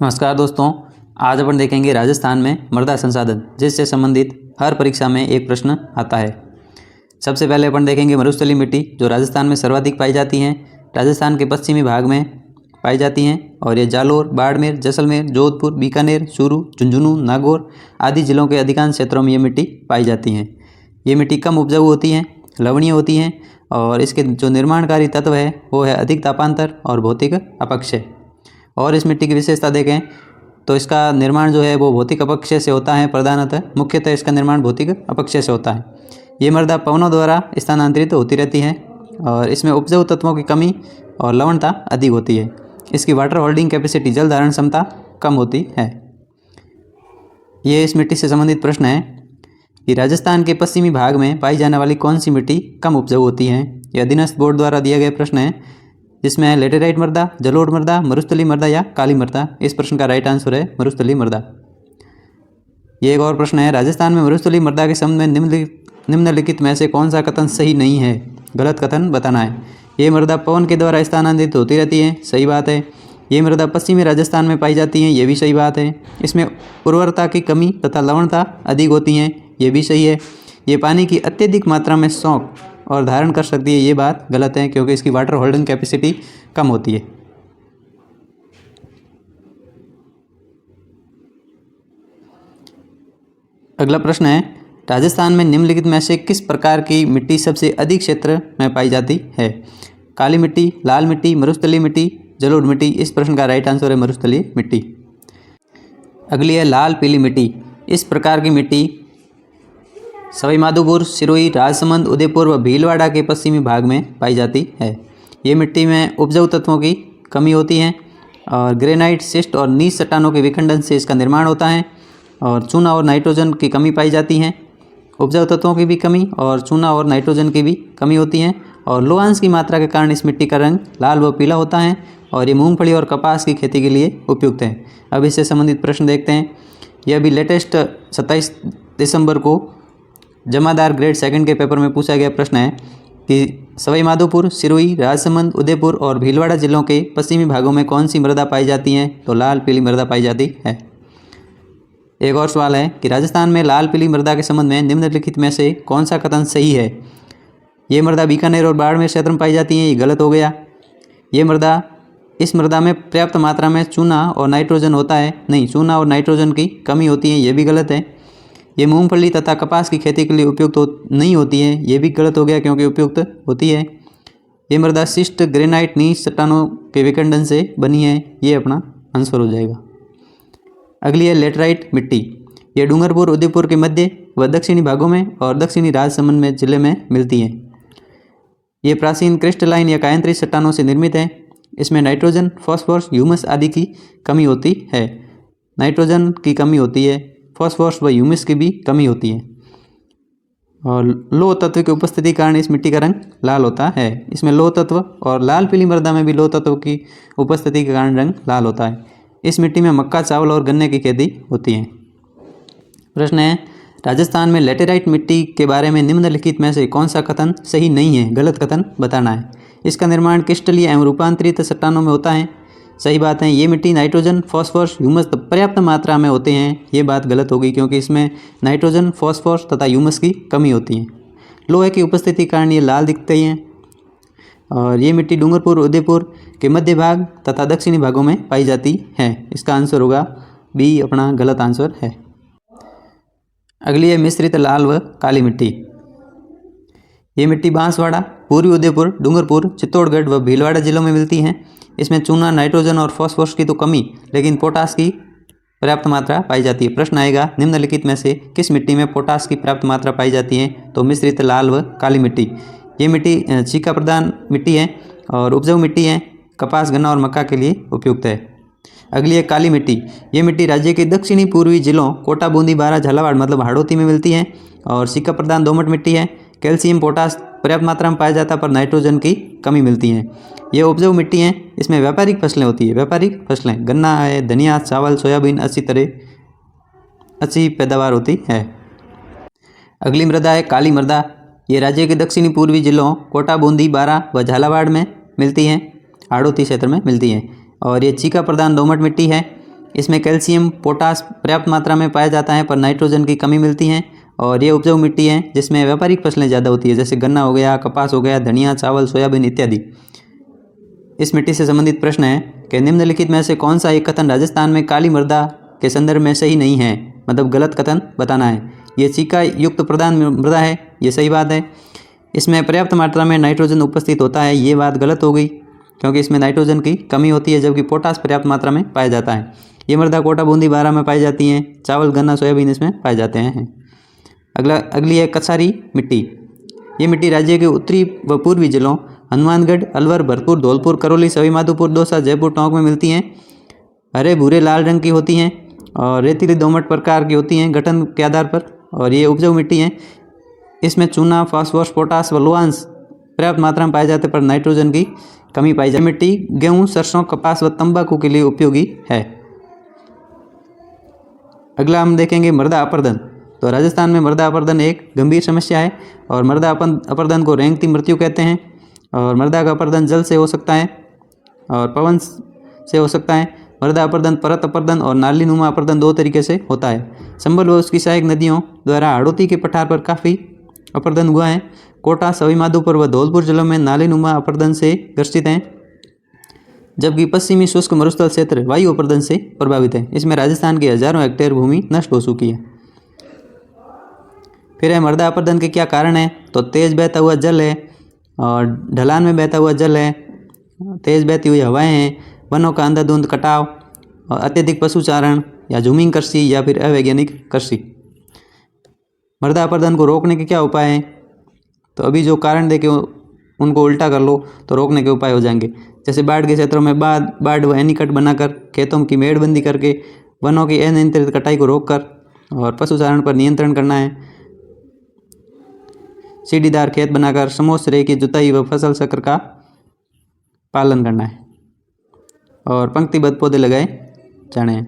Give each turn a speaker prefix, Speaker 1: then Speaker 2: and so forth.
Speaker 1: नमस्कार दोस्तों, आज अपन देखेंगे राजस्थान में मृदा संसाधन, जिससे संबंधित हर परीक्षा में एक प्रश्न आता है। सबसे पहले अपन देखेंगे मरुस्थलीय मिट्टी, जो राजस्थान में सर्वाधिक पाई जाती हैं। राजस्थान के पश्चिमी भाग में पाई जाती हैं और ये जालोर, बाड़मेर, जैसलमेर, जोधपुर, बीकानेर, चूरू, झुंझुनू, नागौर आदि जिलों के अधिकांश क्षेत्रों में ये मिट्टी पाई जाती हैं। ये मिट्टी कम उपजाऊ होती हैं, लवणीय होती हैं और इसके जो निर्माणकारी तत्व है वो है अधिक तापांतर और भौतिक अपक्षय। और इस मिट्टी की विशेषता देखें तो इसका निर्माण जो है वो भौतिक अपक्षय से होता है। प्रधानतः मुख्यतः इसका निर्माण भौतिक अपक्षय से होता है। ये मृदा पवनों द्वारा स्थानांतरित होती रहती है और इसमें उपजाऊ तत्वों की कमी और लवणता अधिक होती है। इसकी वाटर होल्डिंग कैपेसिटी, जल धारण क्षमता कम होती है। ये इस मिट्टी से संबंधित प्रश्न है कि राजस्थान के पश्चिमी भाग में पाई जाने वाली कौन सी मिट्टी कम उपजाऊ होती है। यह अधीनस्थ बोर्ड द्वारा दिया गया प्रश्न है, जिसमें लेटेराइट मृदा, जलोढ़ मृदा, मरुस्थलीय मृदा या काली मृदा। इस प्रश्न का राइट आंसर है मरुस्थलीय मृदा। ये एक और प्रश्न है, राजस्थान में मरुस्थलीय मृदा के संबंध में निम्नलिखित में से कौन सा कथन सही नहीं है। गलत कथन बताना है। ये मृदा पवन के द्वारा स्थानांतरित होती रहती है, सही बात है। ये मृदा पश्चिमी राजस्थान में पाई जाती हैं, ये भी सही बात है। इसमें उर्वरता की कमी तथा लवणता अधिक होती हैं, ये भी सही है। ये पानी की अत्यधिक मात्रा में सोख और धारण कर सकती है, ये बात गलत है, क्योंकि इसकी वाटर होल्डिंग कैपेसिटी कम होती है। अगला प्रश्न है, राजस्थान में निम्नलिखित में से किस प्रकार की मिट्टी सबसे अधिक क्षेत्र में पाई जाती है। काली मिट्टी, लाल मिट्टी, मरुस्थलीय मिट्टी, जलोढ़ मिट्टी। इस प्रश्न का राइट आंसर है मरुस्थलीय मिट्टी। अगली है लाल पीली मिट्टी। इस प्रकार की मिट्टी सवाईमाधोपुर, सिरोही, राजसमंद, उदयपुर व भीलवाड़ा के पश्चिमी भाग में पाई जाती है। ये मिट्टी में उपजाऊ तत्वों की कमी होती है और ग्रेनाइट, सिस्ट और नीच चट्टानों के विखंडन से इसका निर्माण होता है और चूना और नाइट्रोजन की कमी पाई जाती है। उपजाऊ तत्वों की भी कमी और चूना और नाइट्रोजन की भी कमी होती है और लोहांश की मात्रा के कारण इस मिट्टी का रंग लाल व पीला होता है और ये मूंगफली और कपास की खेती के लिए उपयुक्त है। अब इससे संबंधित प्रश्न देखते हैं। यह भी लेटेस्ट 27 दिसंबर को जमादार ग्रेड सेकंड के पेपर में पूछा गया प्रश्न है कि सवाईमाधोपुर, सिरोही, राजसमंद, उदयपुर और भीलवाड़ा जिलों के पश्चिमी भागों में कौन सी मृदा पाई जाती है। तो लाल पीली मृदा पाई जाती है। एक और सवाल है कि राजस्थान में लाल पीली मृदा के संबंध में निम्नलिखित में से कौन सा कथन सही है। ये मृदा बीकानेर और बाड़मेर क्षेत्र में पाई जाती है, ये गलत हो गया। इस मृदा में पर्याप्त मात्रा में चूना और नाइट्रोजन होता है, नहीं, चूना और नाइट्रोजन की कमी होती है, ये भी गलत है। ये मूंगफली तथा कपास की खेती के लिए उपयुक्त नहीं होती है, ये भी गलत हो गया, क्योंकि उपयुक्त होती है। ये मृदा शिस्ट, ग्रेनाइट, नीच चट्टानों के विखंडन से बनी है, ये अपना आंसर हो जाएगा। अगली है लेटराइट मिट्टी। ये डूंगरपुर, उदयपुर के मध्य व दक्षिणी भागों में और दक्षिणी राजसमंद में जिले में मिलती है। ये प्राचीन क्रिस्टलाइन या कायांतरित चट्टानों से निर्मित है। इसमें नाइट्रोजन, फॉस्फोरस, ह्यूमस आदि की कमी होती है। नाइट्रोजन की कमी होती है, फॉस्फोरस व ह्यूमस की भी कमी होती है और लोह तत्व की उपस्थिति के कारण इस मिट्टी का रंग लाल होता है। इसमें लोह तत्व और लाल पीली मृदा में भी लोह तत्व की उपस्थिति के कारण रंग लाल होता है। इस मिट्टी में मक्का, चावल और गन्ने की खेती होती है। प्रश्न है, राजस्थान में लेटेराइट मिट्टी के बारे में निम्नलिखित में से कौन सा कथन सही नहीं है। गलत कथन बताना है। इसका निर्माण क्रिस्टलीय एवं रूपांतरित चट्टानों में होता है, सही बात है। ये मिट्टी नाइट्रोजन, फॉस्फोरस, ह्यूमस पर्याप्त मात्रा में होते हैं, ये बात गलत होगी, क्योंकि इसमें नाइट्रोजन, फॉस्फोरस तथा ह्यूमस की कमी होती है। लोहे की उपस्थिति के कारण ये लाल दिखते हैं और ये मिट्टी डूंगरपुर, उदयपुर के मध्य भाग तथा दक्षिणी भागों में पाई जाती है। इसका आंसर होगा बी, अपना गलत आंसर है। अगली है मिश्रित लाल व काली मिट्टी। ये मिट्टी बांसवाड़ा, पूर्वी उदयपुर, डूंगरपुर, चित्तौड़गढ़ व भीलवाड़ा जिलों में मिलती हैं। इसमें चूना, नाइट्रोजन और फॉस्फोरस की तो कमी, लेकिन पोटास की पर्याप्त मात्रा पाई जाती है। प्रश्न आएगा, निम्नलिखित में से किस मिट्टी में पोटास की पर्याप्त मात्रा पाई जाती है। तो मिश्रित लाल व काली मिट्टी। ये मिट्टी चीका प्रधान मिट्टी है और उपजाऊ मिट्टी है, कपास, गन्ना और मक्का के लिए उपयुक्त है। अगली है काली मिट्टी। ये मिट्टी राज्य के दक्षिणी पूर्वी जिलों कोटा, बूंदी, बारां, झालावाड़ मतलब हाड़ौती में मिलती है और सिक्का प्रधान दोमट मिट्टी है। कैल्शियम, पोटास पर्याप्त मात्रा में पाया जाता है, पर नाइट्रोजन की कमी मिलती है। ये उपजाऊ मिट्टी है। इसमें व्यापारिक फसलें होती है, व्यापारिक फसलें गन्ना है, धनिया, चावल, सोयाबीन अच्छी पैदावार होती है। अगली मृदा है काली मृदा। ये राज्य के दक्षिणी पूर्वी जिलों कोटा, बूंदी, बारां व झालावाड़ में मिलती हैं, हाड़ौती क्षेत्र में मिलती हैं और ये चीका प्रधान दोमट मिट्टी है। इसमें कैल्शियम पोटास पर्याप्त मात्रा में पाया जाता है पर नाइट्रोजन की कमी मिलती है। और ये उपजाऊ मिट्टी है जिसमें व्यापारिक फसलें ज़्यादा होती है, जैसे गन्ना हो गया, कपास हो गया, धनिया, चावल, सोयाबीन इत्यादि। इस मिट्टी से संबंधित प्रश्न है कि निम्नलिखित में से कौन सा एक कथन राजस्थान में काली मृदा के संदर्भ में सही नहीं है, मतलब गलत कथन बताना है। ये चीका युक्त प्रधान मृदा है, ये सही बात है। इसमें पर्याप्त मात्रा में नाइट्रोजन उपस्थित होता है, ये बात गलत हो गई क्योंकि इसमें नाइट्रोजन की कमी होती है, जबकि पोटास पर्याप्त मात्रा में पाया जाता है। ये मृदा कोटा, बूंदी, बारां में पाई जाती हैं। चावल, गन्ना, सोयाबीन इसमें पाए जाते हैं। अगली है कछारी मिट्टी। ये मिट्टी राज्य के उत्तरी व पूर्वी जिलों हनुमानगढ़, अलवर, भरतपुर, धौलपुर, करौली, सवाईमाधोपुर, दौसा, जयपुर, टोंक में मिलती हैं। हरे भूरे लाल रंग की होती हैं और रेतीली दोमट प्रकार की होती हैं गठन के आधार पर, और ये उपजाऊ मिट्टी है। इसमें चूना, फास्फोरस, पोटास व लोहांश पर्याप्त मात्रा में पाए जाते पर नाइट्रोजन की कमी पाई जाती है। मिट्टी गेहूँ, सरसों, कपास व तंबाकू के लिए उपयोगी है। अगला हम देखेंगे मृदा अपरदन। तो राजस्थान में मृदा अपरदन एक गंभीर समस्या है और मृदा अपरदन को रेंगती मृत्यु कहते हैं। और मृदा का अपरदन जल से हो सकता है और पवन से हो सकता है। मृदा अपरदन परत अपरदन और नाली नुमा अपरदन दो तरीके से होता है। संबल व उसकी सहायक नदियों द्वारा हाड़ौती के पठार पर काफ़ी अपरदन हुआ है। कोटा, सवाईमाधोपुर व धौलपुर जिलों में नाली नुमा अपरदन से ग्रसित हैं, जबकि पश्चिमी शुष्क मरुस्थल क्षेत्र वायु अपरदन से प्रभावित है। इसमें राजस्थान की हजारों हेक्टेयर भूमि नष्ट हो चुकी है। फिर है मृदा अपरदन के क्या कारण है। तो तेज बहता हुआ जल है और ढलान में बहता हुआ जल है, तेज बहती हुई हवाएं हैं, वनों का अंधाधुंध कटाव और अत्यधिक पशुचारण या झूमिंग कृषि या फिर अवैज्ञानिक कृषि। मृदा अपरदन को रोकने के क्या उपाय हैं। तो अभी जो कारण दे के उनको उल्टा कर लो तो रोकने के उपाय हो जाएंगे। जैसे बाढ़ के क्षेत्रों में बाढ़ व एनीकट बनाकर, खेतों की मेड़बंदी करके, वनों की अनियंत्रित कटाई को रोककर और पशुचारण पर नियंत्रण करना है। सीढ़ीदार खेत बनाकर समोसरे की जुताई व फसल चक्र का पालन करना है और पंक्तिबद्ध पौधे लगाए जाने हैं।